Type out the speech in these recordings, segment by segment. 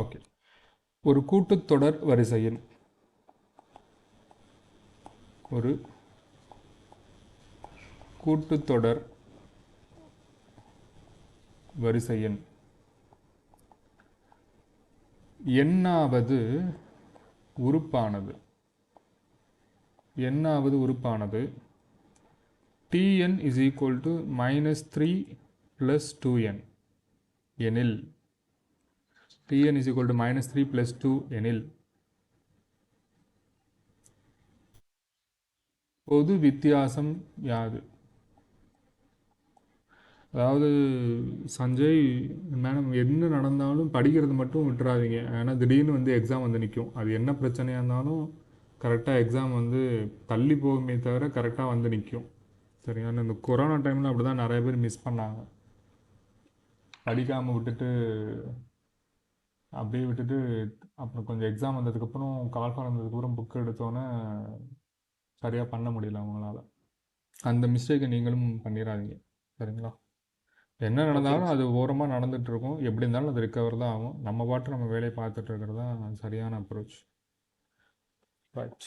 Okay. ஒரு கூட்டுத்தொடர் வரிசையின் ஒரு கூட்டுத்தொடர் வரிசையின் எண்ணாவது உறுப்பானது tn is equal to -3 plus 2n எனில் tn is equal to -3 plus 2 எனில் பொது வித்தியாசம் யாது? அதாவது சஞ்சய் மேடம், என்ன நடந்தாலும் படிக்கிறது மட்டும் விட்டுறாதீங்க. ஏன்னா திடீர்னு வந்து எக்ஸாம் வந்து நிற்கும். அது என்ன பிரச்சனையாக இருந்தாலும் கரெக்டாக எக்ஸாம் வந்து தள்ளி போகுமே தவிர கரெக்டாக வந்து நிற்கும். சரியான இந்த கொரோனா டைமில் அப்படி தான் நிறைய பேர் மிஸ் பண்ணாங்க. படிக்காமல் விட்டுட்டு அப்படியே விட்டுட்டு அப்புறம் கொஞ்சம் எக்ஸாம் வந்ததுக்கப்புறம் கால்ஃபார் வந்ததுக்கப்புறம் புக் எடுத்தோன்னே சரியாக பண்ண முடியல அவங்களால. அந்த மிஸ்டேக்கை நீங்களும் பண்ணிடாதீங்க. சரிங்களா? என்ன நடந்தாலும் அது ஓரமாக நடந்துகிட்ருக்கும். எப்படி இருந்தாலும் அது ரிக்கவர் தான் ஆகும். நம்ம பாட்டு நம்ம வேலையை பார்த்துட்டு இருக்கிறது தான் சரியான அப்ரோச். ரைட்.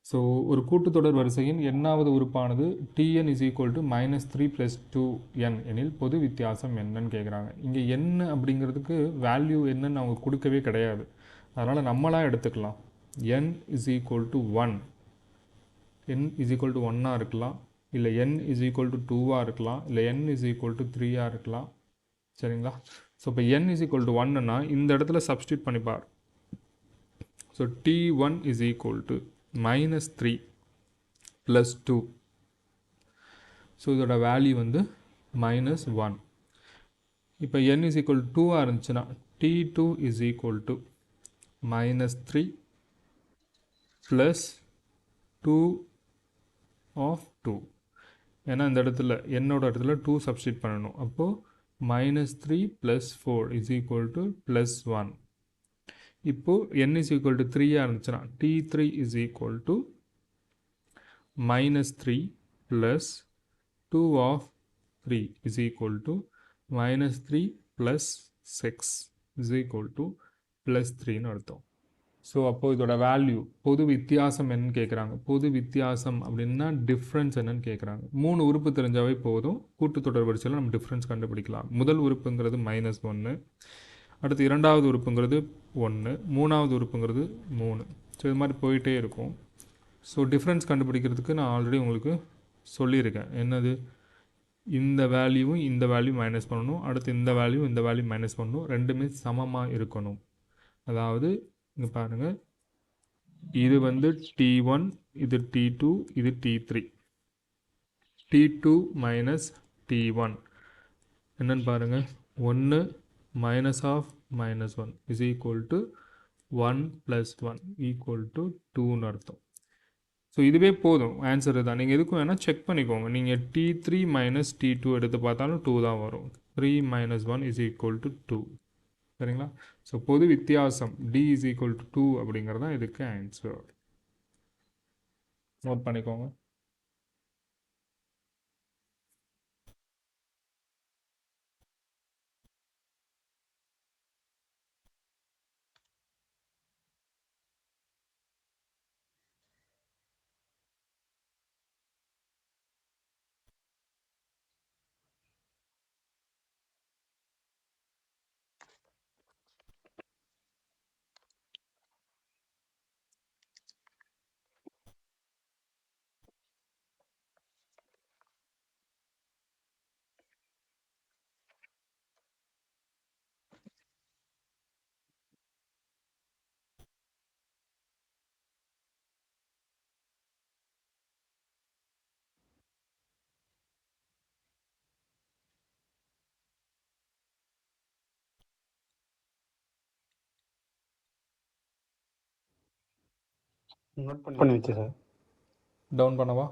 ஸோ ஒரு கூட்டுத்தொடர் வரிசையின் எண்ணாவது உறுப்பானது tn is equal to -3 plus 2n எனில் பொது வித்தியாசம் என்னன்னு கேட்குறாங்க. இங்கே என்ன அப்படிங்கிறதுக்கு வேல்யூ என்னன்னு அவங்க கொடுக்கவே கிடையாது. அதனால் நம்மளாக எடுத்துக்கலாம். n is equal to 1, n is equal to 1ஆக இருக்கலாம், இல்லை n is equal to 2ஆக இருக்கலாம், இல்லை n is equal to 3ஆக இருக்கலாம். சரிங்களா? ஸோ இப்போ n is equal to 1ன்னா இந்த இடத்துல சப்ஸ்டியூட் பண்ணிப்பார். So t1 is equal to -3 plus 2. So இதோட வேல்யூ வந்து -1. இப்போ n is equal to 2ஆக இருந்துச்சுன்னா t2 is equal to -3 plus 2 of 2. ஏன்னா இந்த இடத்துல என்னோட இடத்துல 2 சப்ஸ்டியூட் பண்ணணும். அப்போது -3 plus 4 is equal to +1. இப்போது n is equal to 3ஆக இருந்துச்சுன்னா t3 is equal to -3 plus 2 of 3 is equal to -3 plus 6 is equal to +3ன்னு அர்த்தம். ஸோ அப்போது இதோட வேல்யூ பொது வித்தியாசம் என்னன்னு கேட்குறாங்க. பொது வித்தியாசம் அப்படின்னா டிஃப்ரென்ஸ் என்னன்னு கேட்குறாங்க. 3 உறுப்பு தெரிஞ்சாவே போதும். கூட்டுத்தொடர் வரிசையில் நம்ம டிஃப்ரென்ஸ் கண்டுபிடிக்கலாம். முதல் உறுப்புங்கிறது -1, அடுத்து இரண்டாவது உறுப்புங்கிறது 1, மூணாவது உறுப்புங்கிறது 3. ஸோ இது மாதிரி போயிட்டே இருக்கும். ஸோ டிஃப்ரென்ஸ் கண்டுபிடிக்கிறதுக்கு நான் ஆல்ரெடி உங்களுக்கு சொல்லியிருக்கேன். என்னது, இந்த வேல்யூவும் இந்த வேல்யூ மைனஸ் பண்ணணும், அடுத்து இந்த வேல்யூ இந்த வேல்யூ மைனஸ் பண்ணணும், ரெண்டுமே சமமாக இருக்கணும். அதாவது இங்கே பாருங்கள், இது வந்து t1, இது t2, இது t3. t2 மைனஸ் t1 என்னன்னு பாருங்கள், 1 minus of -1 is equal to 1 plus 1 equal to 2ன்னு அர்த்தம். ஸோ இதுவே போதும், ஆன்சர் தான். நீங்கள் எதுக்கும் வேணால் செக் பண்ணிக்கோங்க. நீங்கள் t3 மைனஸ் t2 எடுத்து பார்த்தாலும் 2 தான் வரும். 3 minus 1 is equal to 2. சரிங்களா? ஸோ பொது வித்தியாசம் d is equal to 2 அப்படிங்கிறது தான் இதுக்கு ஆன்சர். நோட் பண்ணிக்கோங்க. நோட் பண்ணி வச்சு சார். டவுன் பண்ணவா?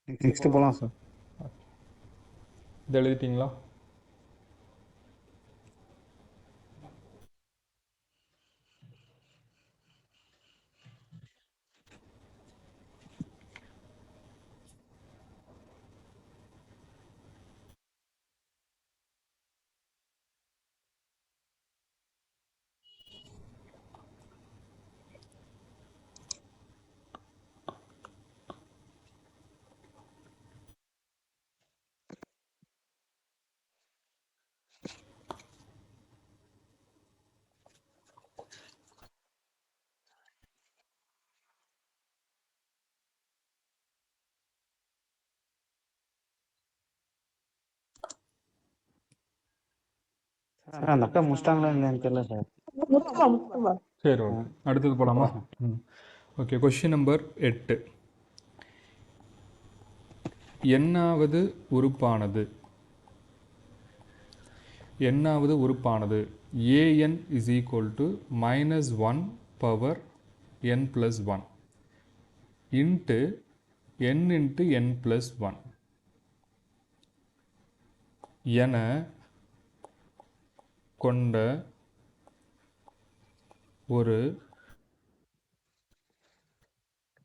நெக்ஸ்ட் போகலாம் சார். இது எழுதிட்டிங்களா? சார் அந்த அக்கா முடிச்சிட்டாங்களா இல்லையான்னு தெரியல சார். சரி, ஓகே. அடுத்தது போகலாமா? ஓகே. Question number 8. எண்ணாவது உறுப்பானது an is equal to -1 power n plus 1 into n into n plus 1 என கொண்ட ஒரு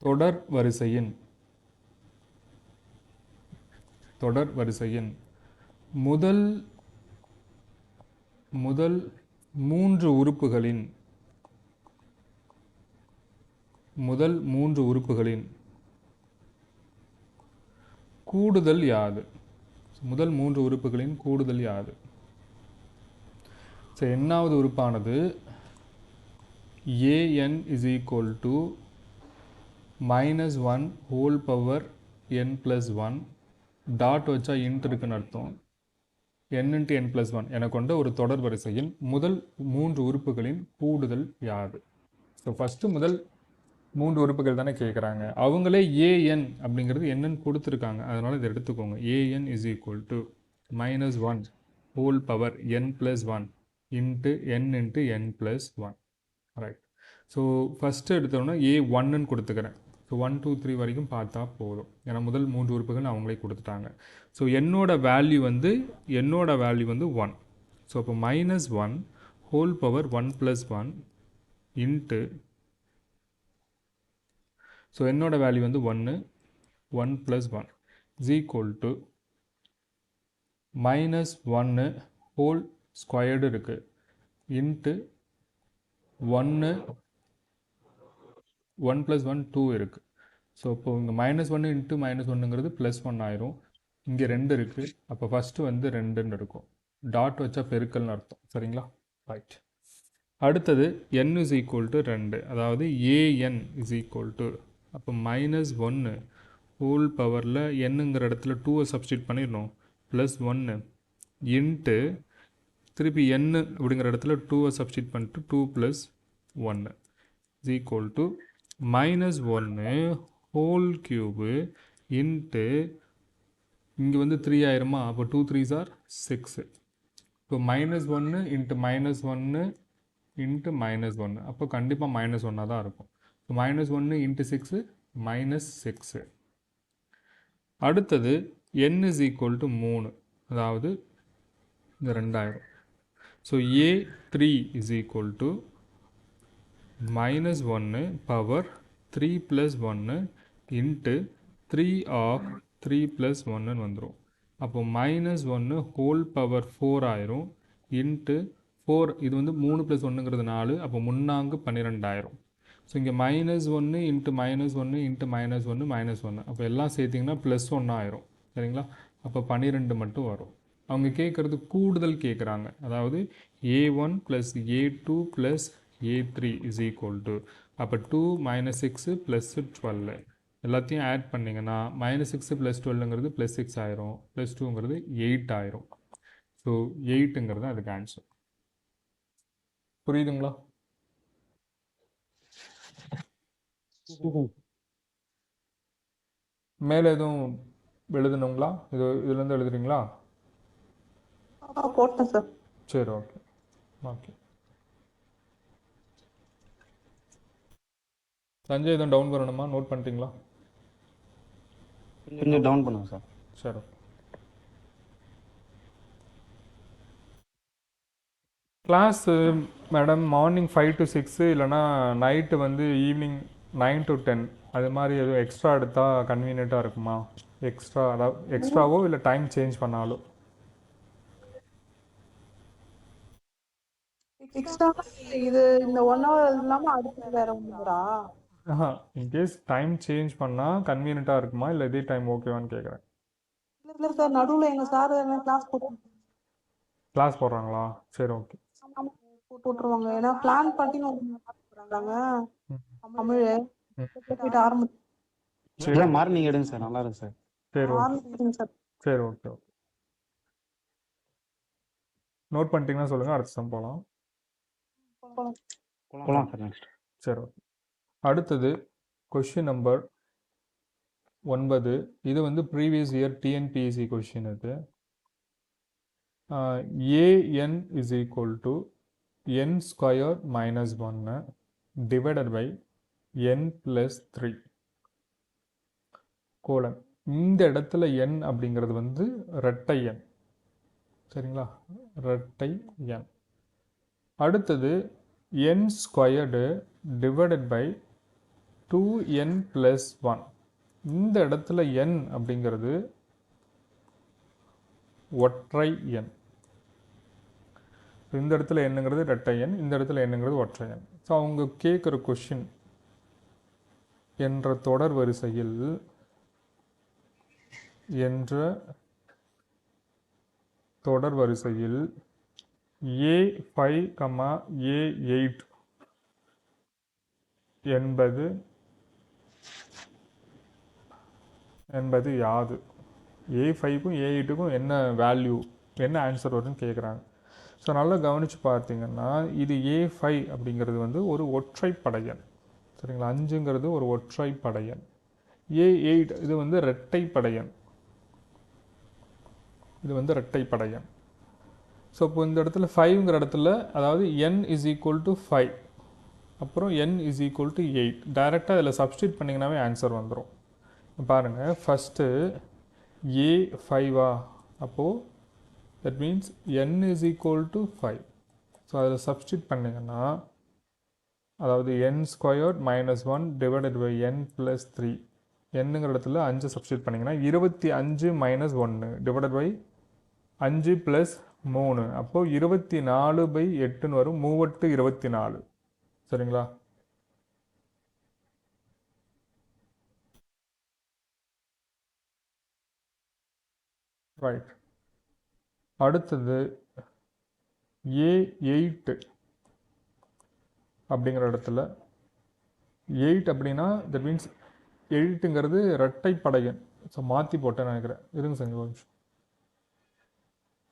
தொடர் வரிசையின் முதல் மூன்று உறுப்புகளின் கூடுதல் யாது? முதல் மூன்று உறுப்புகளின் கூடுதல் யாது? ஸோ எண்ணாவது உறுப்பானது an is equal to -1 whole power n plus 1 dot வச்சா இன்ட் இருக்குன்னு அர்த்தம். n into n plus 1 என கொண்ட ஒரு தொடர் வரிசையின் முதல் மூன்று உறுப்புகளின் கூடுதல் யாது? ஸோ ஃபஸ்ட்டு முதல் மூன்று உறுப்புகள் தானே கேட்குறாங்க. அவங்களே an அப்படிங்கிறது என்னன்னு கொடுத்துருக்காங்க. அதனால் இதை எடுத்துக்கோங்க. an is equal to -1 whole power n plus 1 into n plus 1. Right. So first எடுத்தோன்னா a1ன்னு கொடுத்துக்கிறேன். ஸோ 1 2 3 வரைக்கும் பார்த்தா போதும். ஏன்னா முதல் மூன்று உறுப்புகள் அவங்களே கொடுத்துட்டாங்க. ஸோ என்னோட வேல்யூ வந்து 1. ஸோ அப்போ -1 whole power 1 plus 1 into, so என்னோட வேல்யூ வந்து 1 plus 1 is equal to -1 whole squared இருக்குது இன்ட்டு 1 plus 1 2 இருக்குது. ஸோ இப்போ இங்கே -1 இன்ட்டு -1ங்கிறது +1 ஆயிரும். இங்கே 2 இருக்குது. அப்போ ஃபஸ்ட்டு வந்து 2ன்னு இருக்கும். டாட் வச்சா பெருக்கல்னு அர்த்தம். சரிங்களா? ரைட். அடுத்தது n is equal to 2. அதாவது an is equal to, அப்போ -1 ஹோல் பவரில் என்னங்கிற இடத்துல 2வை சப்ஸ்டியூட் பண்ணிடணும். +1 இன்ட்டு திருப்பி n அப்படிங்கிற இடத்துல 2வை சப்ஸ்டியூட் பண்ணிட்டு 2 + 1 is equal to -1 whole cube into இங்கே வந்து 3 ஆயிருமா? அப்போ 2 3s are 6. இப்போ -1 இன்ட்டு -1 இன்ட்டு -1, அப்போ கண்டிப்பாக -1 தான் இருக்கும். So -1 into 6 -6. அடுத்தது n is equal to 3, அதாவது இந்த 2000. So a3 is equal to -1 power 3 plus 1 into 3 of 3 plus 1ன்னு வந்துடும். அப்போ -1 ஹோல் பவர் 4 ஆயிரும் இன்ட்டு 4, இது வந்து 3 + 1ங்கிறது 4, அப்போ 3 12 ஆயிரும். ஸோ இங்கே -1 இன்ட்டு -1 இன்ட்டு -1 -1, அப்போ எல்லாம் சேர்த்திங்கன்னா +1 ஆயிரும். சரிங்களா? அப்போ 12 மட்டும் வரும். அவங்க கேட்குறது கூடுதல் கேட்குறாங்க. அதாவது a1 + a2 + a3 is equal to, அப்போ 2 - 6 + 12 எல்லாத்தையும் ஆட் பண்ணிங்கன்னா -6 + 12ங்கிறது +6 ஆயிரும், +2ங்கிறது 8 ஆயிரும். ஸோ 8ங்கிறது அதுக்கு ஆன்சர். புரியுதுங்களா? மேலே எதுவும் எழுதணுங்களா? இதுலேருந்து எழுதுறீங்களா? போட்டேன் சார். சரி, ஓகே. ஓகே. சஞ்சய் எதுவும் டவுன் பண்ணணுமா? நோட் பண்ணிட்டீங்களா? கொஞ்சம் டவுன் பண்ணுங்க சார். சரி. கிளாஸு மேடம் மார்னிங் 5 to 6 இல்லைனா நைட்டு வந்து ஈவினிங் 9 to 10 அது மாதிரி எதுவும் எக்ஸ்ட்ரா எடுத்தால் கன்வீனியண்ட்டாக இருக்குமா? எக்ஸ்ட்ரா அதாவது எக்ஸ்ட்ராவோ இல்லை டைம் சேஞ்ச் பண்ணாலும். எக்ஸ்ட்ரா இது இந்த 1 hour இல்லாம அடுத்து வேற ஒண்ணுடா. இன்கேஸ் டைம் சேஞ்ச் பண்ணால் கன்வீனியண்ட்டாக இருக்குமா இல்லை இதே டைம் ஓகேவான்னு கேட்குறேன். இல்ல சார், நடுவுல எங்க சார் கிளாஸ் கிளாஸ் போடுறாங்களா? சரி, ஓகே. போட்டுருவாங்க. ஏன்னா பிளான் பண்ணி போறாங்க தமிழ் ம். போயிட்டு ஆரம்பிச்சு சரி, மார்னிங் எடுங்க சார், நல்லா இருக்கு சார். சரி, ஓகே. ஆரம்பிச்சுங்க சார். சரி, ஓகே. நோட் பண்ணிட்டீங்கன்னா சொல்லுங்கள், அடுத்த சம் போகலாம். போகலாம் சார் நெக்ஸ்ட். சரி, ஓகே. அடுத்தது கொஷின் நம்பர் 9. இது வந்து ப்ரீவியஸ் இயர் டிஎன்பிஎஸ்சி கொஷின் இது. an is equal to n squared minus 1 divided by n plus 3 colon. இந்த இடத்துல n அப்படிங்கிறது வந்து இரட்டை எண், சரிங்களா? இரட்டை எண். அடுத்தது n squared divided by 2n plus 1. இந்த இடத்துல n அப்படிங்கிறது ஒற்றை எண். இந்த இடத்துல என்னங்கிறது இரட்டை எண், இந்த இடத்துல என்னங்கிறது ஒற்றை எண். ஸோ அவங்க கேட்குற கொஷின் என்ற தொடர் வரிசையில் A5, A8 என்பது யாது? A5க்கும் A8க்கும் என்ன வேல்யூ, என்ன ஆன்சர் வரும்னு கேட்குறாங்க. ஸோ நல்லா கவனித்து பார்த்தீங்கன்னா இது A5 அப்படிங்கிறது வந்து ஒரு ஒற்றைப்படை எண், சரிங்களா? 5ங்கிறது ஒரு ஒற்றைப்படை எண். A8 இது வந்து இரட்டைப்படை எண், இது வந்து இரட்டைப்படை எண். ஸோ இப்போ இந்த இடத்துல 5ங்கிற இடத்துல அதாவது n is equal to 5, அப்புறம் n is equal to 8 டைரெக்டாக இதில் சப்ஸ்டியூட் பண்ணிங்கனாவே ஆன்சர் வந்துடும். பாருங்கள், ஃபஸ்ட்டு A5 அப்போது that means n is equal to 5. So அதில் சப்ஸ்டியூட் பண்ணிங்கன்னா அதாவது n squared minus 1 divided by n plus 3, என்னங்கிற இடத்துல 5 சப்ஸ்டியூட் பண்ணிங்கன்னா 25 மைனஸ் 1 டிவைடட் பை 5 ப்ளஸ் 3, அப்போது 24/8 வரும். 3 24, சரிங்களா? ரைட். அடுத்தது A8 அப்படிங்கிற இடத்துல 8 அப்படின்னா தட் மீன்ஸ் 8ங்கிறது இரட்டைப்படை எண். ஸோ மாற்றி போட்டேன்னு நினைக்கிறேன், இருங்க சார் ஒரு நிமிஷம்.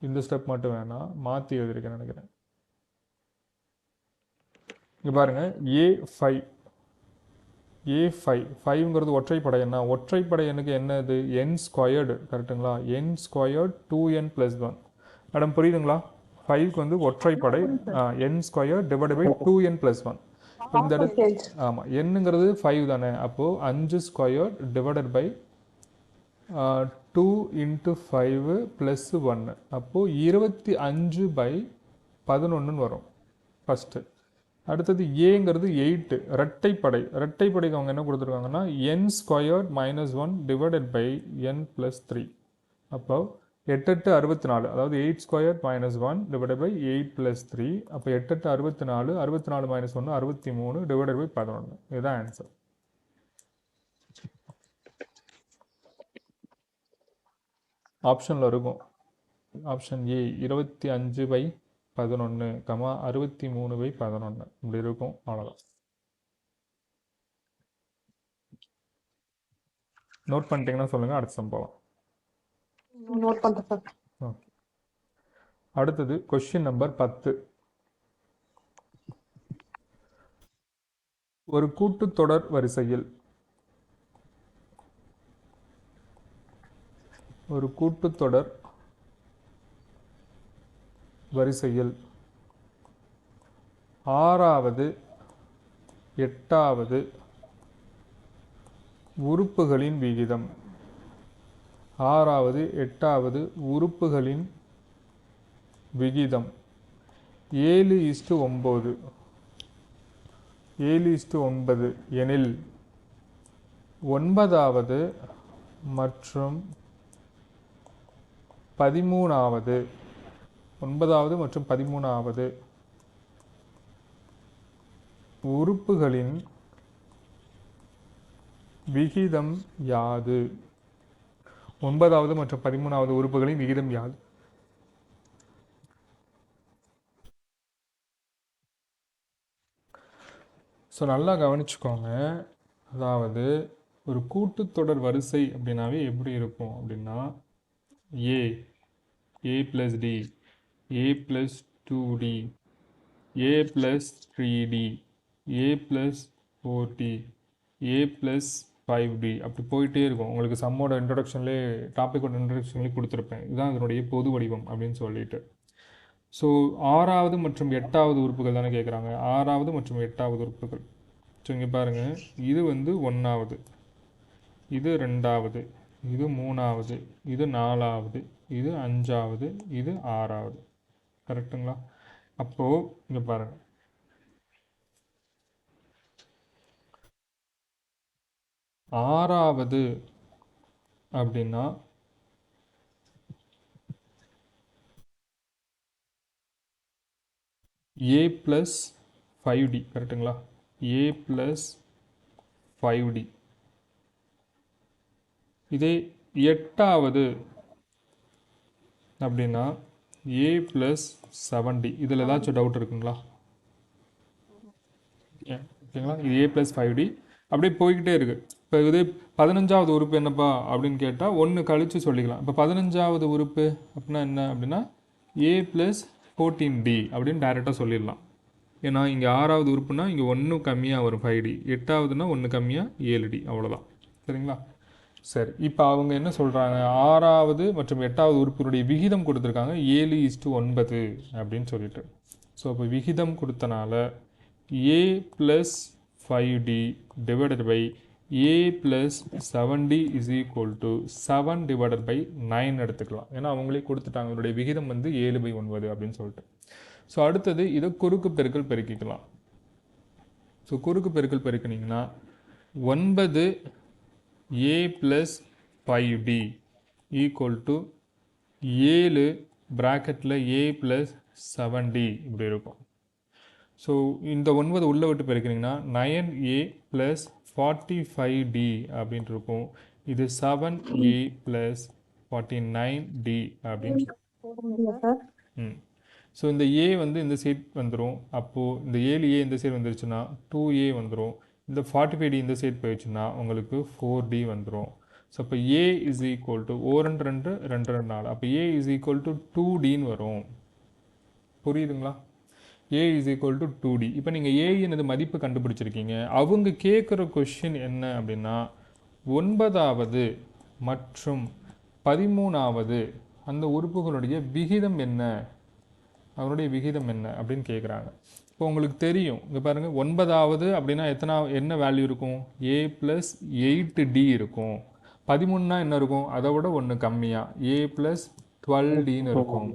இந்த ஸ்டெப் மட்டும் வேணாம், மாற்றி எழுதியிருக்கேன்னு நினைக்கிறேன். இங்கே பாருங்கள், A5ங்கிறது ஒற்றைப்படை எண்ணா? ஒற்றைப்படை எண்ணுக்கு என்னது? n ஸ்கொயர்டு, கரெக்டுங்களா? n squared 2n + 1. மேடம் புரியுதுங்களா? 5க்கு வந்து ஒற்றைப்படை n square divide by 2n + 1. இப்போ இந்த இடத்துல ஆமாம், என்னங்கிறது 5 தானே, அப்போது 5 ஸ்கொயர் டிவைடட் பை 2 × 5 + 1, அப்போது 25/11 வரும் ஃபஸ்ட்டு. அடுத்தது ஏங்கிறது 8 இரட்டைப்படை. இரட்டைப்படைக்கு அவங்க என்ன கொடுத்துருக்காங்கன்னா n squared minus 1 divided by n plus 3, அப்போ 8 8 64, அதாவது 8 squared minus 1 divided by 8 plus 3, அப்போ 8 8 64, 64 மைனஸ் 1 63 டிவைடட் பை 11. இதுதான் ஆன்சர். ஆப்ஷனில் இருக்கும், ஆப்ஷன் ஏ 25/11, 63/11 இப்படி இருக்கும். அவ்வளோதான். நோட் பண்ணிட்டீங்கன்னா சொல்லுங்கள், அடுத்த சம் போகலாம். நோட் பண்ணுறேன் சார். ஓகே. அடுத்தது கொஸ்டின் நம்பர் 10. ஒரு கூட்டுத்தொடர் வரிசையில் ஆறாவது 8வது உறுப்புகளின் விகிதம் ஆறாவது எட்டாவது உறுப்புகளின் விகிதம் 7:9 7:9 எனில் ஒன்பதாவது மற்றும் 13வது உறுப்புகளின் விகிதம் யாது? 9வது மற்றும் 13வது உறுப்புகளின் விகிதம் யாது? ஸோ நல்லா கவனிச்சுக்கோங்க. அதாவது ஒரு கூட்டுத்தொடர் வரிசை அப்படின்னாவே எப்படி இருக்கும் அப்படின்னா a + d, a + 2d, a + 3d, a + 4d, a + 5d அப்படி போயிட்டே இருக்கும். உங்களுக்கு சம்மோட இன்ட்ரடக்ஷன்லேயே டாப்பிக்கோட இன்ட்ரடக்ஷன்லேயே கொடுத்துருப்பேன். இதுதான் இதனுடைய பொது வடிவம் அப்படின்னு சொல்லிட்டு. ஸோ 6வது மற்றும் 8வது உறுப்புகள் தானே கேட்குறாங்க. 6வது மற்றும் 8வது உறுப்புகள். ஸோ இங்கே பாருங்கள், இது வந்து 1வது, இது 2வது, இது 3வது, இது 4வது, இது 5வது, இது 6வது. கரெக்டுங்களா? அப்போது இங்கே பாருங்கள், ஆறாவது அப்படின்னா a + 5d. கரெக்டுங்களா? a + 5d. இதே எட்டாவது அப்படின்னா a + 7d. இதில் ஏதாச்சும் டவுட் இருக்குங்களா? ஓகேங்களா? இது a + 5d அப்படியே போய்கிட்டே இருக்குது. இப்போ இது 15வது உறுப்பு என்னப்பா அப்படின்னு கேட்டால் 1 கழித்து சொல்லிக்கலாம். இப்போ 15வது உறுப்பு அப்படின்னா என்ன அப்படின்னா a + 14d அப்படின்னு டைரெக்டாக சொல்லிடலாம். ஏன்னா இங்கே 6வது உறுப்புனா இங்கே 1 கம்மியாக வரும் 5d, 8வதுனா 1 கம்மியாக 7d, அவ்வளோதான். சரிங்களா? சரி, இப்போ அவங்க என்ன சொல்கிறாங்க, 6வது மற்றும் 8வது உறுப்பினுடைய விகிதம் கொடுத்துருக்காங்க 7:9 அப்படின்னு சொல்லிட்டு. ஸோ இப்போ விகிதம் கொடுத்தனால a + 5d divided by a + 7d is equal to 7 divided by 9 எடுத்துக்கலாம். ஏன்னா அவங்களே கொடுத்துட்டாங்க இதனுடைய விகிதம் வந்து 7/9 அப்படின்னு சொல்லிட்டு. ஸோ அடுத்தது இதை குறுக்கு பெருக்கல் பெருக்கிக்கலாம். ஸோ குறுக்கு பெருக்கல் பெருக்கினீங்கன்னா 9 a + 5d ஈக்குவல் டு 7 ப்ராக்கெட்டில் a + 7d இப்படி இருக்கும். ஸோ இந்த 9 உள்ளே விட்டு பெருக்கினீங்கன்னா 9a + 45d அப்படின்ட்டு இருக்கும். இது 7a + 49d அப்படின்னு. ஸோ இந்த a வந்து இந்த சைட் வந்துடும். அப்போது இந்த 7a இந்த சைடு வந்துருச்சுன்னா 2a வந்துடும். இந்த 45d இந்த சைட் போயிடுச்சுன்னா உங்களுக்கு 4d வந்துடும். ஸோ அப்போ a is equal to 2 2 2 4. அப்போ a is equal to 2dன்னு வரும். புரியுதுங்களா? a is equal to 2d. இப்போ நீங்கள் a என்னது மதிப்பு கண்டுபிடிச்சிருக்கீங்க. அவங்க கேட்குற கொஷின் என்ன அப்படின்னா 9வது மற்றும் 13வது அந்த உறுப்புகளுடைய விகிதம் என்ன, அவருடைய விகிதம் என்ன அப்படின்னு கேட்குறாங்க. இப்போ உங்களுக்கு தெரியும், இங்கே பாருங்கள், 9வது அப்படின்னா என்ன வேல்யூ இருக்கும், a + 8d இருக்கும். 13னா என்ன இருக்கும், அதை விட 1 கம்மியாக a + 12dன்னு இருக்கும்.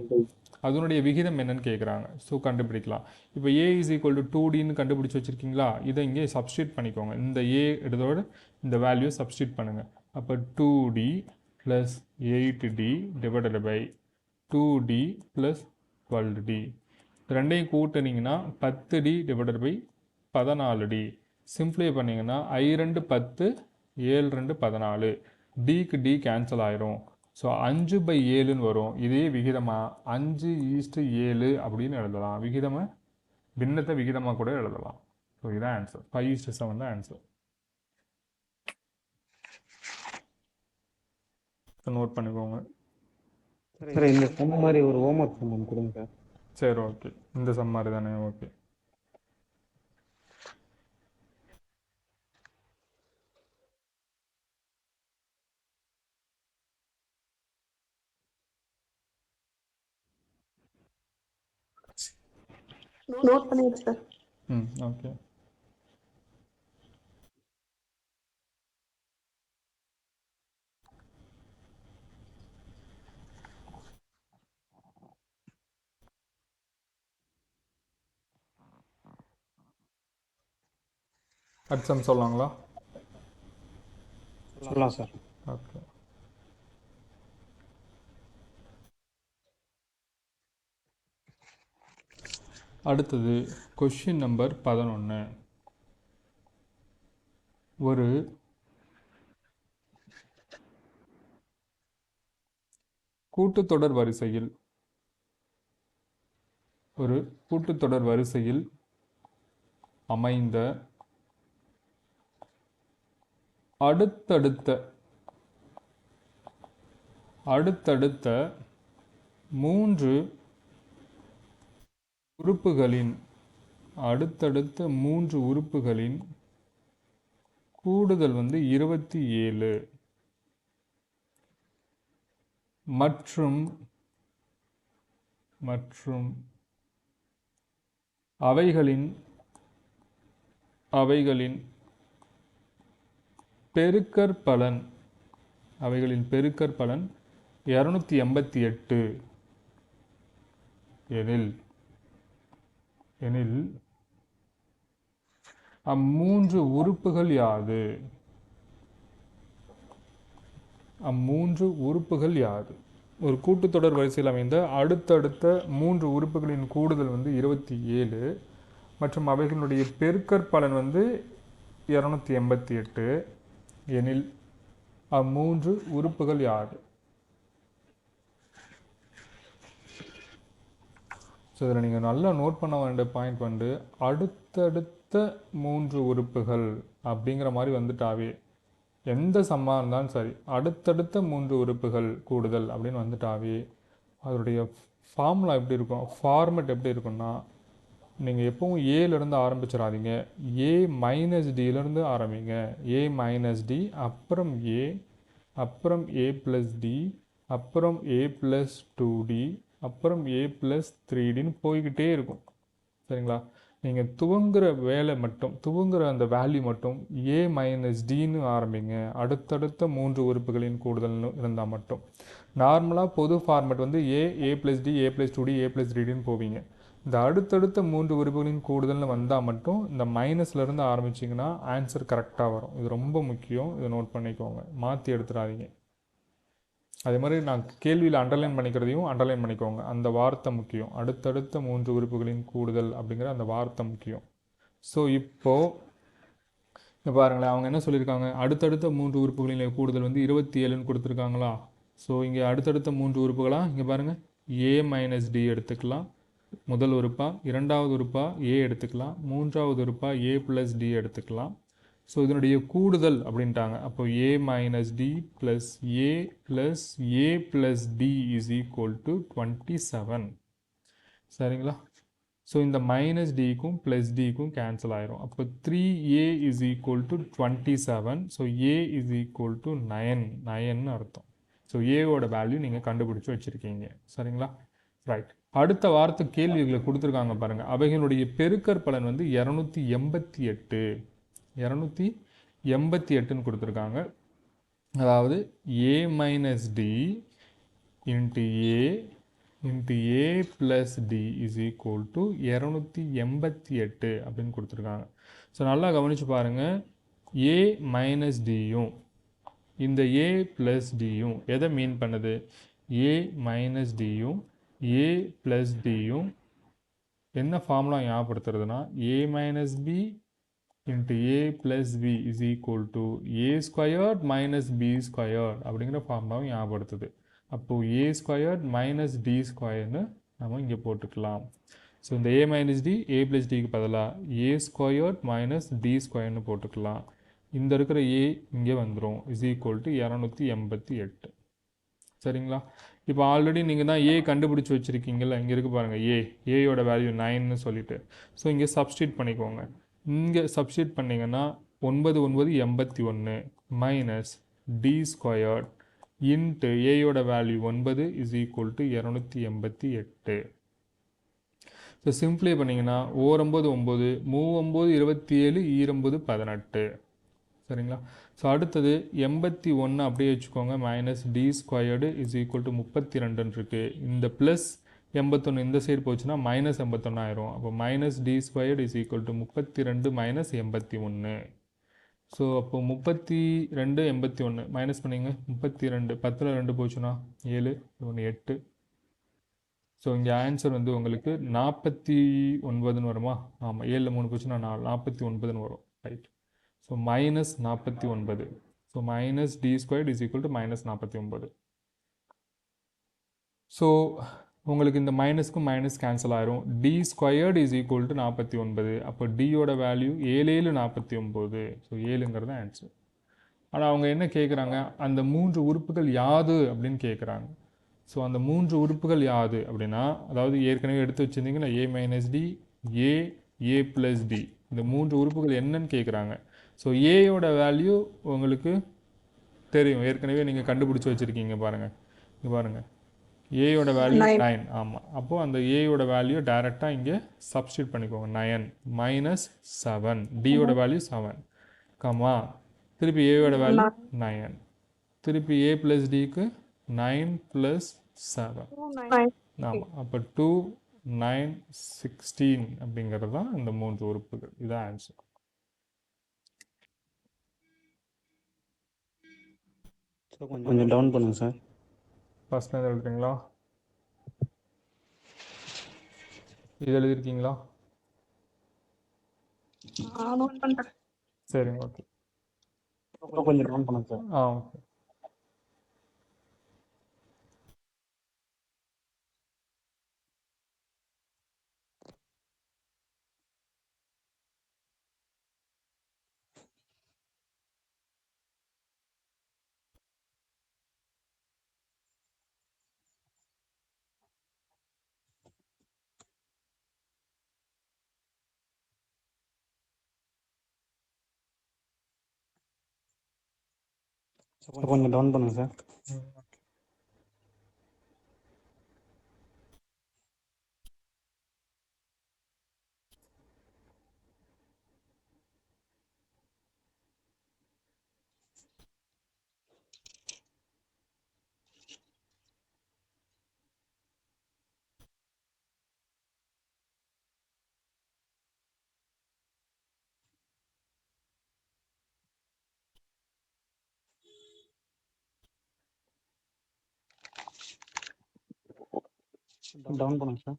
அதனுடைய விகிதம் என்னன்னு கேட்குறாங்க. ஸோ கண்டுபிடிக்கலாம். இப்போ a is equal to 2dன்னு கண்டுபிடிச்சி வச்சுருக்கீங்களா, இதை இங்கே சப்ஸ்டியூட் பண்ணிக்கோங்க. இந்த a எடுத்தோட இந்த வேல்யூ சப்ஸ்டியூட் பண்ணுங்கள். அப்போ 2d + 8d divided by 2d + 12d. ரெண்டையும் கூட்டினீங்கன்னா 10d divided by 14d. சிம்ப்ளை பண்ணிங்கன்னா I2 10, 7 14, dக்கு d கேன்சல் ஆயிரும். ஸோ 5/7ன்னு வரும். இதே விகிதமாக 5:7 அப்படின்னு எழுதலாம். விகிதமாக பின்னத்தை விகிதமாக கூட எழுதலாம். ஸோ இதான் ஆன்சர். 5:7 தான் ஆன்சர். நோட் பண்ணிக்கோங்க. சார் இந்த சம் மாதிரி ஒரு ஹோம்ஒர்க் சம் கொடுங்க சார். சரி, ஓகே. இந்த சம் மாதிரி தானே? ஓகே. நோட் பண்ணிடுச்சு சார். ஓகே. அட்சம் சொல்லலாங்களா? சொல்லலாம் சார். ஓகே. அடுத்தது கொஷின் நம்பர் 11. ஒரு கூட்டுத்தொடர் வரிசையில் அமைந்த அடுத்தடுத்த மூன்று உறுப்புகளின் கூடுதல் 27 மற்றும் அவைகளின் பெருக்கற்பலன் 288 எனில் அம்மூன்று உறுப்புகள் யாது? ஒரு கூட்டுத்தொடர் வரிசையில் அமைந்த அடுத்தடுத்த மூன்று உறுப்புகளின் கூடுதல் 27 மற்றும் அவைகளுடைய பெருக்கற்பலன் 288 எனில் அம்மூன்று உறுப்புகள் யாது? ஸோ இதில் நீங்கள் நல்லா நோட் பண்ண வேண்டிய பாயிண்ட் அடுத்தடுத்த மூன்று உறுப்புகள் அப்படிங்கிற மாதிரி வந்துட்டாவே, எந்த சம்மா இருந்தாலும் சரி, அடுத்தடுத்த மூன்று உறுப்புகள் கூடுதல் அப்படின்னு வந்துட்டாவே அதனுடைய ஃபார்முலா எப்படி இருக்கும், ஃபார்மெட் எப்படி இருக்குன்னா, நீங்கள் எப்பவும் ஏலேருந்து ஆரம்பிச்சிடாதீங்க, ஏ மைனஸ் டியிலேருந்து ஆரம்பிங்க. ஏ மைனஸ் டி, அப்புறம் ஏ, அப்புறம் ஏ ப்ளஸ் டி, அப்புறம் ஏ ப்ளஸ் 2d, அப்புறம் ஏ ப்ளஸ் 3dன்னு போய்கிட்டே இருக்கும். சரிங்களா? நீங்கள் துவங்குற அந்த வேல்யூ மட்டும் ஏ மைனஸ் டின்னு ஆரம்பிங்க, அடுத்தடுத்த மூன்று உறுப்புகளின் கூடுதல்னு இருந்தால் மட்டும். நார்மலாக பொது format A plus D, A plus 2d, A plus 3dன்னு போவீங்க. இந்த அடுத்தடுத்த மூன்று உறுப்புகளின் கூடுதல்னு வந்தால் மட்டும் இந்த மைனஸ்லேருந்து ஆரம்பிச்சிங்கன்னா ஆன்சர் கரெக்டாக வரும். இது ரொம்ப முக்கியம், இதை நோட் பண்ணிக்கோங்க, மாற்றி எடுத்துடாதீங்க. அதே மாதிரி நான் கேள்வியில் அண்டர்லைன் பண்ணிக்கோங்க. அந்த வார்த்தை முக்கியம். அடுத்தடுத்த மூன்று உறுப்புகளின் கூடுதல் அப்படிங்கிற அந்த வார்த்தை முக்கியம். ஸோ இப்போ பாருங்களேன், அவங்க என்ன சொல்லியிருக்காங்க, அடுத்தடுத்த மூன்று உறுப்புகளின் கூடுதல் 27ன்னு கொடுத்துருக்காங்களா? ஸோ இங்கே அடுத்தடுத்த மூன்று உறுப்புகளாக இங்கே பாருங்கள், ஏ மைனஸ் டி எடுத்துக்கலாம் முதல் உறுப்பா, இரண்டாவது உறுப்பா ஏ எடுத்துக்கலாம், மூன்றாவது உறுப்பா ஏ ப்ளஸ் டி எடுத்துக்கலாம். ஸோ இதனுடைய கூடுதல் அப்படின்ட்டாங்க. அப்போ A minus D plus A plus D is equal to 27. சரிங்களா? ஸோ இந்த மைனஸ் டிக்கும் ப்ளஸ் டிக்கும் கேன்சல் ஆயிரும். அப்போ 3a is equal to 27. So A is equal to 9ன்னு அர்த்தம். ஸோ ஏவோட வேல்யூ நீங்கள் கண்டுபிடிச்சி வச்சுருக்கீங்க. சரிங்களா? ரைட். அடுத்த வார்த்தை கேள்விகளை கொடுத்துருக்காங்க பாருங்கள். அவைகளுடைய பெருக்கற்பலன் 288ன்னு கொடுத்துருக்காங்க. அதாவது A minus D into A plus D is equal to 288 அப்படின்னு கொடுத்துருக்காங்க. ஸோ நல்லா கவனித்து பாருங்கள், ஏ மைனஸ் டியும் இந்த ஏ ப்ளஸ் டியும் எதை மீன் பண்ணுது? ஏ மைனஸ் டியும் ஏ ப்ளஸ் டியும் என்ன ஃபார்முலா ஞாபகப்படுத்துறதுன்னா, A minus B into A plus B is equal to A squared minus B squared அப்படிங்கிற ஃபார்முலாவும் ஞாபகப்படுத்துது. அப்போது ஏ ஸ்கொயர்ட் மைனஸ் டி ஸ்கொயர்னு நம்ம இங்கே போட்டுக்கலாம். ஸோ இந்த ஏ மைனஸ் டி ஏ ப்ளஸ் டிக்கு பதிலாக ஏ ஸ்கொயர்ட் மைனஸ் டி ஸ்கொயர்னு போட்டுக்கலாம். இந்த இருக்கிற ஏ இங்கே வந்துடும், இஸ் ஈக்குவல் டு 288. சரிங்களா? இப்போ ஆல்ரெடி நீங்கள் தான் ஏ கண்டுபிடிச்சி வச்சுருக்கீங்களா, இங்கே இருக்குது பாருங்கள், ஏயோட வேல்யூ 9ன்னு சொல்லிட்டு. ஸோ இங்கே சப்ஸ்டியூட் பண்ணிக்கோங்க. இங்கே சப்ஸ்டியூட் பண்ணிங்கன்னா 9 மைனஸ் டி ஸ்கொயர்ட் இன்ட்டு ஏயோட value 9 is equal to 288. So simplify பண்ணிங்கன்னா 9 9 3 27 29 18. சரிங்களா? ஸோ அடுத்தது 81 அப்படியே வச்சுக்கோங்க, minus d squared is equal to 32 இருக்குது. இந்த ப்ளஸ் 81 இந்த சைடு போச்சுன்னா மைனஸ் 81 ஆயிரும். அப்போ minus d squared is equal to 32 minus 81. So அப்போது 32 81 மைனஸ் பண்ணிங்க 32 10ல் 2 போச்சுன்னா 7 1 8. ஸோ இங்கே ஆன்சர் வந்து உங்களுக்கு 49 வருமா? ஆமாம், 7ல் 3 போச்சுன்னா 4 49 வரும். Right. So minus 49. So minus D squared is equal to minus 49. So உங்களுக்கு இந்த மைனஸ்க்கும் மைனஸ் கேன்சல் ஆயிரும். D squared is equal to 49. அப்போ டியோட வேல்யூ 7 49. ஸோ 7ங்கிறது ஆன்சர். ஆனால் அவங்க என்ன கேட்குறாங்க, அந்த 3 உறுப்புகள் யாது அப்படின்னு கேட்குறாங்க. ஸோ அந்த 3 உறுப்புகள் யாது அப்படின்னா, அதாவது ஏற்கனவே எடுத்து வச்சுருந்தீங்கன்னா ஏ minus D, A plus D, இந்த 3 உறுப்புகள் என்னன்னு கேட்குறாங்க. ஸோ ஏயோட வேல்யூ உங்களுக்கு தெரியும், ஏற்கனவே நீங்கள் கண்டுபிடிச்சி வச்சுருக்கீங்க பாருங்கள். இங்கே பாருங்கள், ஏயோட வேல்யூ 9. ஆமாம், அப்போது அந்த ஏயோட வேல்யூ டைரெக்டாக இங்கே சப்ஸ்டியூட் பண்ணிக்கோங்க. 9 மைனஸ் 7, டியோட வேல்யூ 7, கமா திருப்பி ஏயோட வேல்யூ 9, திருப்பி ஏ ப்ளஸ் டிக்கு 9 + 7. ஆமாம், அப்போ 2 9 16 அப்படிங்கிறது தான் இந்த 3 உறுப்புகள். இதுதான் ஆன்சர். கொஞ்சம் டவுன் பண்ணுங்க சார். ஃபர்ஸ்ட் எழுதுறீங்களா? இது எழுதிருக்கீங்களா? நோட் பண்றேன். சரிங்க, ஓகே. கொஞ்சம் டவுன் பண்ணுங்க சார். ஓகே. கொஞ்சம் டவுன் பண்ணுங்க சார். டவுன் பண்ணுங்க சார்.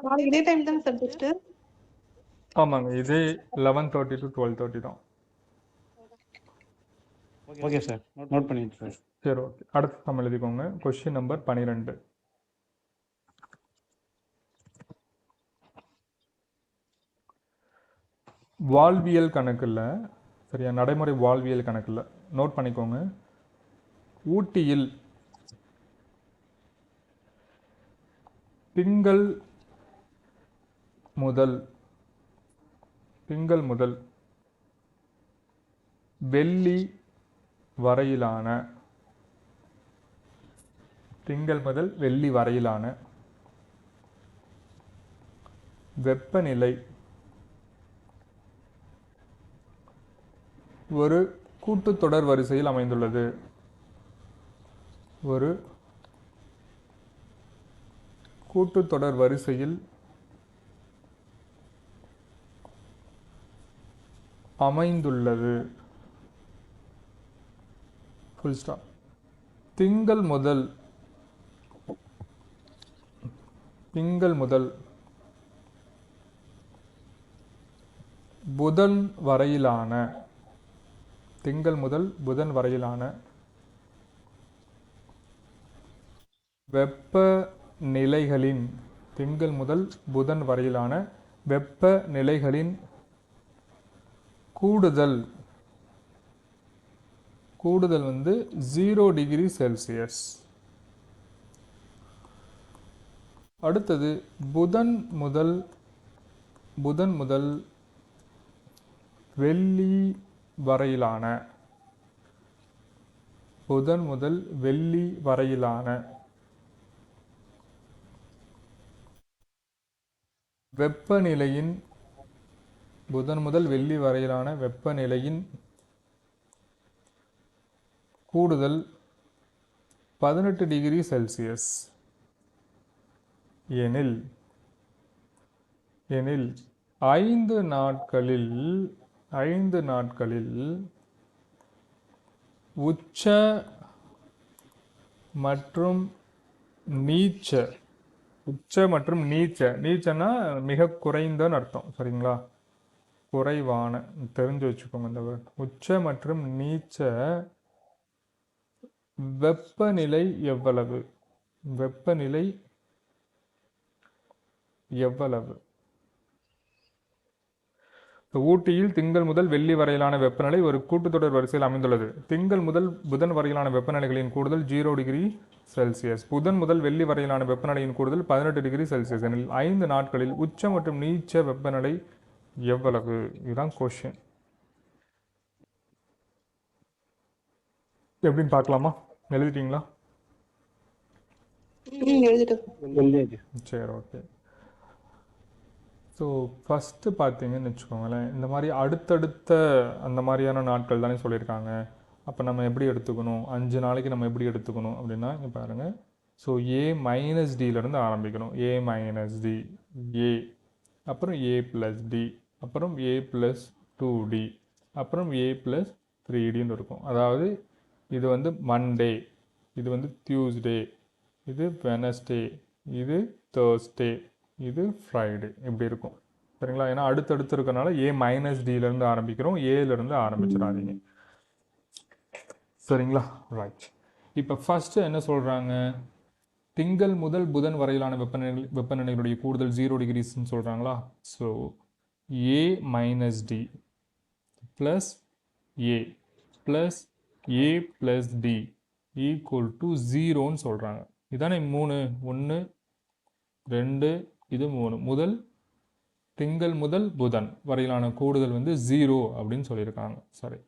நாளைக்கு இதே டைம் தானே சார் டெஸ்ட்? ஆமாங்க, இதே 11:30 to 12:30 தான். ஓகே சார், நோட் பண்ணிட்டு சார். சரி, ஓகே. அடுத்து நம்ம எழுதிக்கோங்க. Question number 12. வாழ்வியல் கணக்கில், சரியா, நடைமுறை வாழ்வியல் கணக்கில் நோட் பண்ணிக்கோங்க. ஊட்டியில் திங்கள் முதல் வெள்ளி வரையிலான வெப்பநிலை ஒரு கூட்டுத்தொடர் வரிசையில் அமைந்துள்ளது. ஒரு கூட்டுத்தொடர் வரிசையில் அமைந்துள்ளது. Full stop. திங்கள் முதல் புதன் வரையிலான வெப்பநிலைகளின் கூடுதல் வந்து 0 டிகிரி செல்சியஸ். அடுத்தது புதன் முதல் வெள்ளி வரையிலான வெப்பநிலையின் புதன் முதல் வெள்ளி வரையிலான வெப்பநிலையின் கூடுதல் 18 டிகிரி செல்சியஸ் எனில் 5 நாட்களில் உச்ச மற்றும் நீச்சனா மிக குறைந்தன்னு அர்த்தம். சரிங்களா? குறைவான தெரிஞ்சு வச்சுக்கோங்க இந்த word. உச்ச மற்றும் நீச்ச வெப்பநிலை எவ்வளவு? ஊட்டியில் திங்கள் முதல் வெள்ளி வரையிலான வெப்பநிலை ஒரு கூட்டுத்தொடர் வரிசையில் அமைந்துள்ளது. திங்கள் முதல் புதன் வரையிலான வெப்பநிலைகளின் கூடுதல் 0 டிகிரி செல்சியஸ். புதன் முதல் வெள்ளி வரையிலான வெப்பநிலையின் கூடுதல் 18 டிகிரி செல்சியஸ் எனில் 5 நாட்களில் உச்ச மற்றும் நீச்ச வெப்பநிலை எவ்வளவு? இதுதான் கொஸ்டின். எப்படின்னு பார்க்கலாமா? எழுதிட்டீங்களா? எழுதிட்டு சரி, ஓகே. ஸோ ஃபஸ்ட்டு பார்த்தீங்கன்னு வச்சுக்கோங்களேன், இந்த மாதிரி அடுத்தடுத்த அந்த மாதிரியான நாட்கள் தானே சொல்லியிருக்காங்க. அப்போ நம்ம எப்படி எடுத்துக்கணும்? 5 நாளைக்கு நம்ம எப்படி எடுத்துக்கணும் அப்படின்னா, இங்கே பாருங்கள். ஸோ ஏ மைனஸ் டியிலேருந்து ஆரம்பிக்கணும். ஏ மைனஸ் டி, ஏ, அப்புறம் ஏ ப்ளஸ் டி, அப்புறம் ஏ ப்ளஸ் 2டி, அப்புறம் ஏ ப்ளஸ் 3டின்னு இருக்கும். அதாவது இது வந்து மண்டே, இது வந்து டியூஸ்டே, இது வெனஸ்டே, இது தேர்ஸ்டே, இது ஃப்ரைடே, இப்படி இருக்கும். சரிங்களா? ஏன்னா அடுத்தடுத்து இருக்கனால ஏ மைனஸ் டியிலேருந்து ஆரம்பிக்கிறோம், ஏலேருந்து ஆரம்பிச்சிடாதீங்க. சரிங்களா? ரைட். இப்போ ஃபஸ்ட்டு என்ன சொல்கிறாங்க? திங்கள் முதல் புதன் வரையிலான வெப்பநிலையுடைய கூடுதல் 0 டிகிரிஸ்ன்னு சொல்கிறாங்களா? So A minus D plus A plus A plus D equal to 0ன்னு சொல்கிறாங்க. இதானே 3, 1, 2, இது 3. திங்கள் முதல் புதன் வரையிலான கூடுதல் வந்து 0 அப்படின்னு சொல்லியிருக்காங்க. சரி,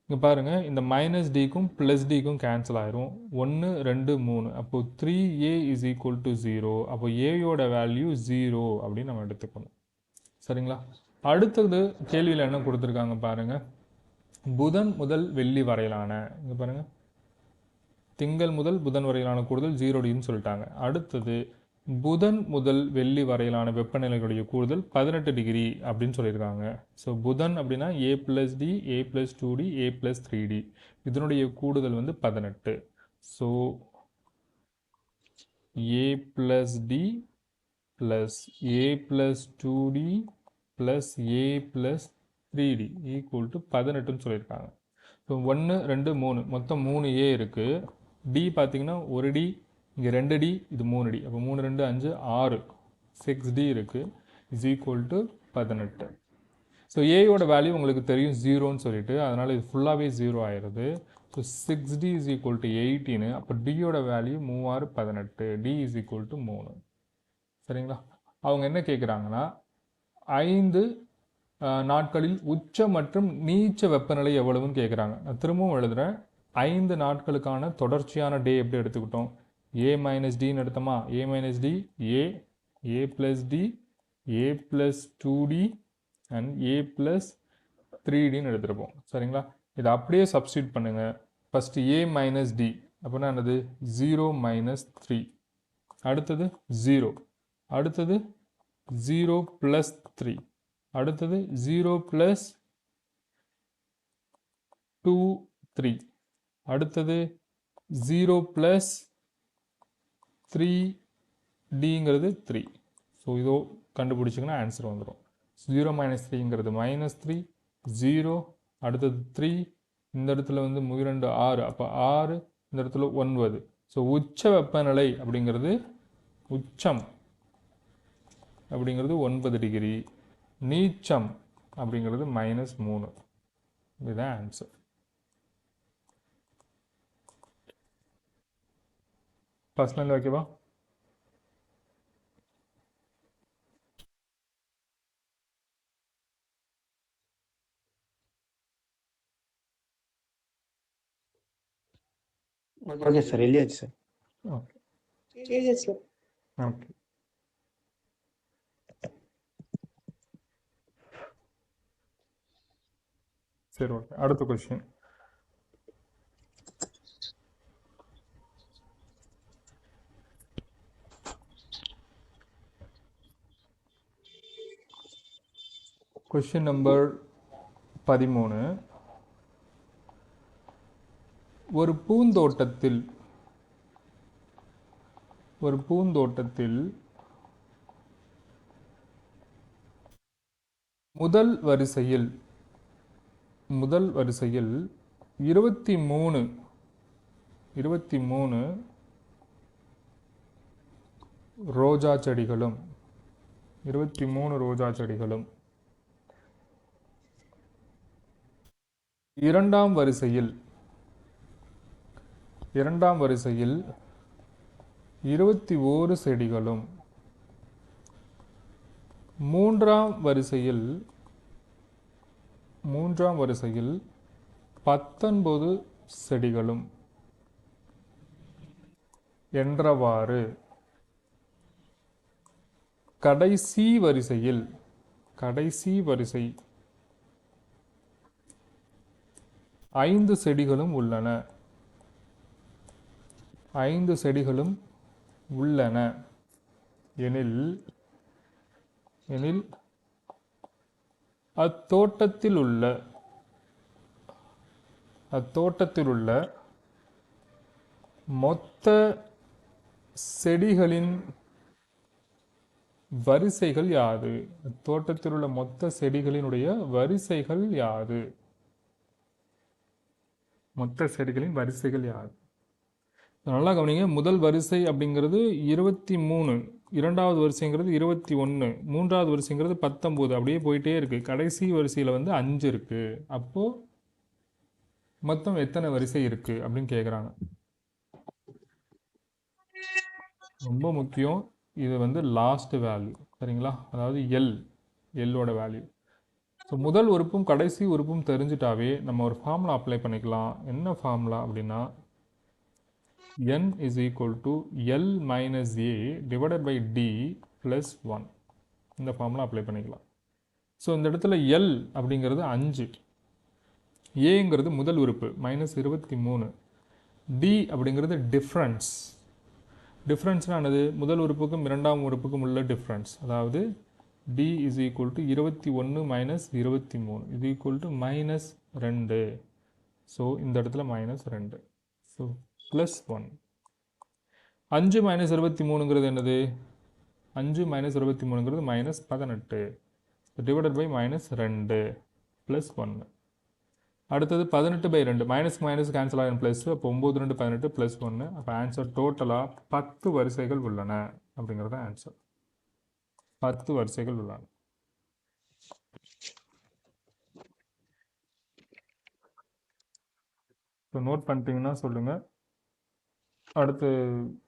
இங்கே பாருங்கள், இந்த மைனஸ் டிக்கும் ப்ளஸ் டிக்கும் கேன்சல் ஆயிரும். 1, 2, 3. அப்போது 3a இஸ் ஈக்குவல் டு 0. அப்போ ஏயோட வேல்யூ 0 அப்படின்னு நம்ம எடுத்துக்கணும். சரிங்களா? அடுத்தது கேள்வியில் என்ன கொடுத்துருக்காங்க பாருங்கள். புதன் முதல் வெள்ளி வரையிலான, இங்கே பாருங்கள், திங்கள் முதல் புதன் வரையிலான கூடுதல் 0டின்னு சொல்லிட்டாங்க. அடுத்தது புதன் முதல் வெள்ளி வரையிலான வெப்பநிலைகளுடைய கூடுதல் 18 டிகிரி அப்படின்னு சொல்லியிருக்காங்க. ஸோ புதன் அப்படின்னா A plus D, A plus 2டி, ஏ ப்ளஸ் 3டி, இதனுடைய கூடுதல் வந்து 18. So A plus D plus A plus 2டி ப்ளஸ் ஏ ப்ளஸ் 3டி ஈக்குவல் டு 18ன்னு சொல்லியிருக்காங்க. ஸோ 1, 2, 3 மொத்தம் 3a இருக்குது. டி பார்த்தீங்கன்னா 1d, இங்கே 2d, இது 3d. அப்போ 3, 2, 5, 6, 6d இருக்குது. Is equal to 18. ஸோ ஏயோட வேல்யூ உங்களுக்கு தெரியும் 0ன்னு சொல்லிட்டு, அதனால் இது ஃபுல்லாகவே 0 ஆயிடுது. So 6d is equal to 18. அப்போ டியோட value 3, 18. D is equal to 3. சரிங்களா? அவங்க என்ன கேட்குறாங்கன்னா 5 நாட்களில் உச்ச மற்றும் நீச்ச வெப்பநிலை எவ்வளவுன்னு கேட்குறாங்க. நான் திரும்பவும் எழுதுகிறேன். 5 நாட்களுக்கான தொடர்ச்சியான டே எப்படி எடுத்துக்கிட்டோம்? ஏ மைனஸ் டின்னு எடுத்தோமா? A minus D, A, A plus D, A plus 2டி அண்ட் ஏ ப்ளஸ் 3டின்னு எடுத்துருப்போம். சரிங்களா? இதை அப்படியே சப்ஸ்டியூட் பண்ணுங்கள். ஃபஸ்ட்டு ஏ மைனஸ் டி அப்படின்னா என்னது? 0 மைனஸ் 3. அடுத்தது 0. அடுத்தது 0 ப்ளஸ் 3. அடுத்தது 0 ப்ளஸ் 2, 3. அடுத்தது 0 ப்ளஸ் 3டிங்கிறது 3. ஸோ இதோ கண்டுபிடிச்சிங்கன்னா ஆன்சர் வந்துடும். 0 மைனஸ் 3ங்கிறது மைனஸ் 3, 0, அடுத்தது 3, இந்த இடத்துல வந்து 2, 6, அப்போ 6, இந்த இடத்துல 9. ஸோ உச்ச வெப்பநிலை அப்படிங்கிறது, உச்சம் அப்படிங்கிறது 9 டிகிரி, நீச்சம் அப்படிங்கிறது -3. இதுதான் ஆன்சர். பர்சனல் ஓகேவா? ஓகே சார், எழுதியாச்சு சார். ஓகே, எழுதியாச்சு. ஓகே. சரி ஓகே, அடுத்த கொஸ்டின். Question number 13. ஒரு பூந்தோட்டத்தில் முதல் வரிசையில் 23 ரோஜா செடிகளும் இரண்டாம் வரிசையில் 21 செடிகளும் மூன்றாம் வரிசையில் 19 செடிகளும் என்றவாறு கடைசி வரிசை 5 செடிகளும் உள்ளன எனில் அத்தோட்டத்திலுள்ள மொத்த செடிகளின் வரிசைகள் யாது? தோட்டத்தில் உள்ள மொத்த செடிகளினுடைய வரிசைகள் யாது? நல்லா கவனிங்க. முதல் வரிசை அப்படிங்கிறது 23, இரண்டாவது வரிசைங்கிறது 21, மூன்றாவது வரிசைங்கிறது 19, அப்படியே போயிட்டே இருக்கு. கடைசி வரிசையில் வந்து 5 இருக்கு. அப்போ மொத்தம் எத்தனை வரிசை இருக்கு அப்படின்னு கேட்குறாங்க. ரொம்ப முக்கியம். இது வந்து லாஸ்ட் வேல்யூ, சரிங்களா? அதாவது எல்லோட வேல்யூ. ஸோ முதல் உறுப்பும் கடைசி உறுப்பும் தெரிஞ்சிட்டாவே நம்ம ஒரு ஃபார்முலா அப்ளை பண்ணிக்கலாம். என்ன ஃபார்முலா அப்படின்னா n is equal to L minus A divided by D plus 1. இந்த ஃபார்முலா அப்ளை பண்ணிக்கலாம். ஸோ இந்த இடத்துல L அப்படிங்கிறது 5, ஏங்கிறது முதல் உறுப்பு -23, D அப்படிங்கிறது டிஃப்ரென்ஸ்னால் என்னது? முதல் உறுப்புக்கும் இரண்டாம் உறுப்புக்கும் உள்ள டிஃப்ரென்ஸ். அதாவது D is equal to 21 minus 23 is equal to -2. So இந்த இடத்துல -2. ஸோ +1. 5 - 23ங்கிறது என்னது? 5 - 23ங்கிறது -18 டிவைடட் பை -2 +1. அடுத்தது 18/2, மைனஸ் கேன்சல் ஆகிடும் ப்ளஸ். அப்போ 9 2 18 +1. அப்போ ஆன்சர் டோட்டலாக 10 வரிசைகள் உள்ளன அப்படிங்கிறது ஆன்சர். 10 வரிசைகள் உள்ளன. ஸோ நோட் பண்ணிட்டீங்கன்னா சொல்லுங்கள். அடுத்து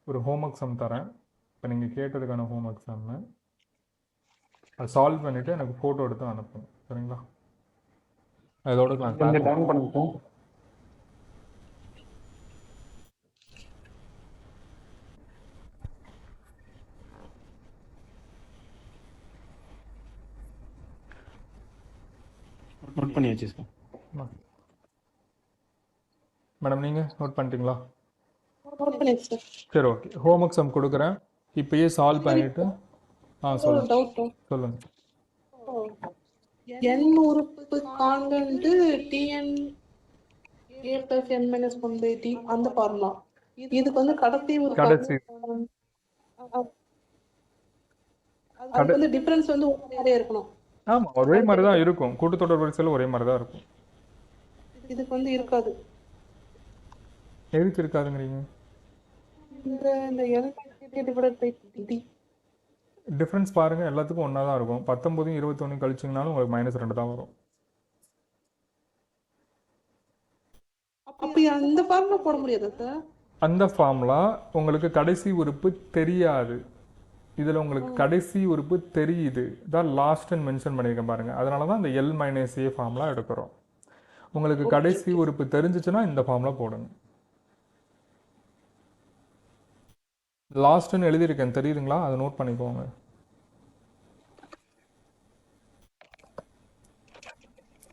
ஒரு ஹோம்ஒர்க் சம் தரேன். இப்போ நீங்கள் கேட்டதுக்கான ஹோம்ஒர்க் சம்மு அதை சால்வ் பண்ணிவிட்டு எனக்கு ஃபோட்டோ எடுத்து அனுப்புங்க, சரிங்களா? அதோட நான் கொஞ்சம் டவுன் பண்ணுங்க. நோட் பண்ணி வச்சுருக்கேன் மேடம். நீங்கள் நோட் பண்ணிட்டீங்களா? நோட் பண்ணியாச்சு சார். சரி ஓகே. ஹோம்ஒர்க் சம் கொடுக்குறேன். இப்பயே சால்வ் பண்ணிவிட்டு சொல்லுங்கள். டவுட் சொல்லுங்கள். n உறுப்பு constant tn a plus n minus 1/t அந்த ஃபார்முலா. இதுக்கு வந்து கடைசி அது வந்து டிஃபரன்ஸ் வந்து ஒரே இருக்கணும். ஆமாம், ஒரே மாதிரி தான் இருக்கும். கூட்டுத்தொடர் வரிசையில் ஒரே மாதிரி தான் இருக்கும். இதுக்கு வந்து இருக்காது. எதுக்கு இருக்காதுங்கிறீங்க? இந்த l divided by t difference பாருங்கள், எல்லாத்துக்கும் ஒன்றா தான் இருக்கும். 19 21 கழிச்சிங்கனாலும் உங்களுக்கு -2 தான் வரும். அப்போ அந்த ஃபார்முலா போட முடியாது சார்? அந்த ஃபார்முலா உங்களுக்கு கடைசி உறுப்பு தெரியாது. இதில் உங்களுக்கு கடைசி உறுப்பு தெரியுது. தான் லாஸ்ட்ன்னு மென்ஷன் பண்ணியிருக்கேன் பாருங்கள். அதனால தான் இந்த L - A ஃபார்முலா எடுக்கிறோம். உங்களுக்கு கடைசி உறுப்பு தெரிஞ்சிச்சுன்னா இந்த ஃபார்முலா போடுங்க. லாஸ்ட்ன்னு எழுதியிருக்கேன், தெரியுதுங்களா? அதை நோட் பண்ணிக்கோங்க.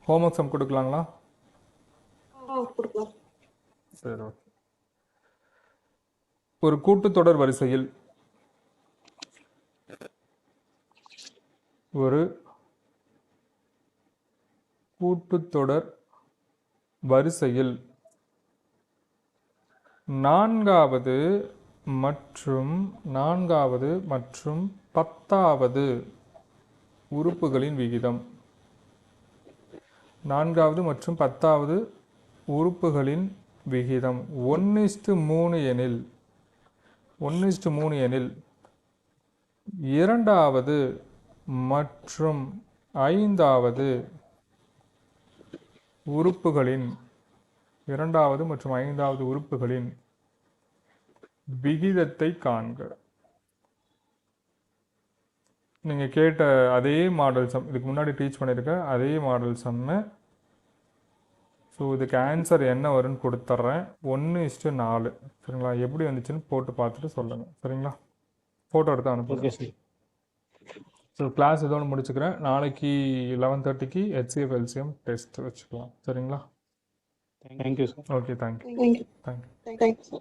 ஹோம்ஒர்க் சம் கொடுக்கலாங்களா? கொடுக்கலாம். சரி, ஓகே. ஒரு கூட்டுத்தொடர் வரிசையில் ஒரு கூட்டுத்தொடர் வரிசையில் நான்காவது மற்றும் 10வது உறுப்புகளின் விகிதம். 4வது மற்றும் 10வது உறுப்புகளின் விகிதம் 1:3 எனில் 2வது மற்றும் 5வது உறுப்புகளின் விகிதத்தை காண்க. நீங்கள் கேட்ட அதே மாடல் சம், இதுக்கு முன்னாடி டீச் பண்ணியிருக்க அதே மாடல் சம்மு. ஸோ இதுக்கு ஆன்சர் என்ன வரும்னு கொடுத்துட்றேன். 1:4. சரிங்களா? எப்படி வந்துச்சுன்னு போட்டு பார்த்துட்டு சொல்லுங்கள். சரிங்களா? ஃபோட்டோ எடுத்து அனுப்புங்க. Okay sir. ஸோ கிளாஸ் இதோட முடிச்சுக்கிறேன். நாளைக்கு 11:30க்கு HCF LCM டெஸ்ட் வச்சுக்கலாம். சரிங்களா? Thank you sir. Okay, thank you. Thank you. Thank you. Thanks.